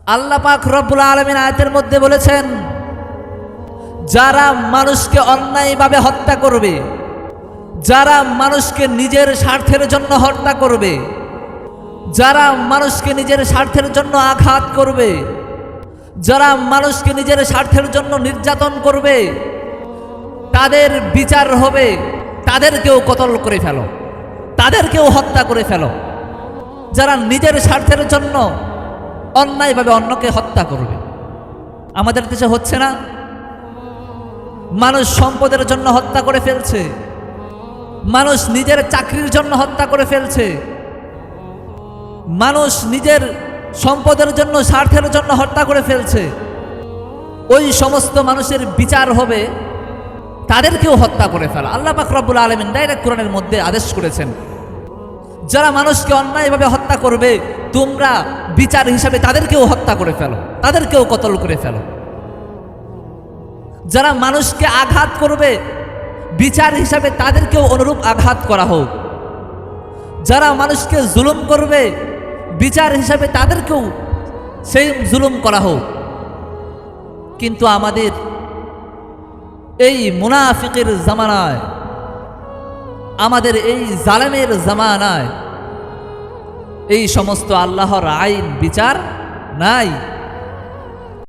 আল্লাহ পাক রব্বুল আলামিন আয়াতের মধ্যে বলেছেন, যারা মানুষকে অন্যায়ভাবে হত্যা করবে, যারা মানুষকে নিজের স্বার্থের জন্য হত্যা করবে, যারা মানুষকে নিজের স্বার্থের জন্য আঘাত করবে, যারা মানুষকে নিজের স্বার্থের জন্য নির্যাতন করবে, তাদের বিচার হবে তাদেরকেও কতল করে ফেলো, তাদেরকেও হত্যা করে ফেলো। যারা নিজের স্বার্থের জন্য অন্যায়ভাবে অন্যকে হত্যা করবে। আমাদের দেশে হচ্ছে না? মানুষ সম্পদের জন্য হত্যা করে ফেলছে, মানুষ নিজের চাকরির জন্য হত্যা করে ফেলছে, মানুষ নিজের সম্পদের জন্য স্বার্থের জন্য হত্যা করে ফেলছে। ওই সমস্ত মানুষের বিচার হবে তাদেরকেও হত্যা করে ফেলা। আল্লাহ পাক রব্বুল আলামিন ডাইরেক্ট কোরআনের মধ্যে আদেশ করেছেন, যারা মানুষকে অন্যায়ভাবে হত্যা করবে তোমরা বিচার হিসাবে তাদেরকেও হত্যা করে ফেলো, তাদেরকেও কতল করে ফেলো। যারা মানুষকে আঘাত করবে বিচার হিসাবে তাদেরকেও অনুরূপ আঘাত করা হোক। যারা মানুষকে জুলুম করবে বিচার হিসাবে তাদেরকেও সেই জুলুম করা হোক। কিন্তু আমাদের এই মুনাফিকের জামানায়, আমাদের এই জালেমের জামানায় এই সমস্ত আল্লাহর আইন বিচার নাই।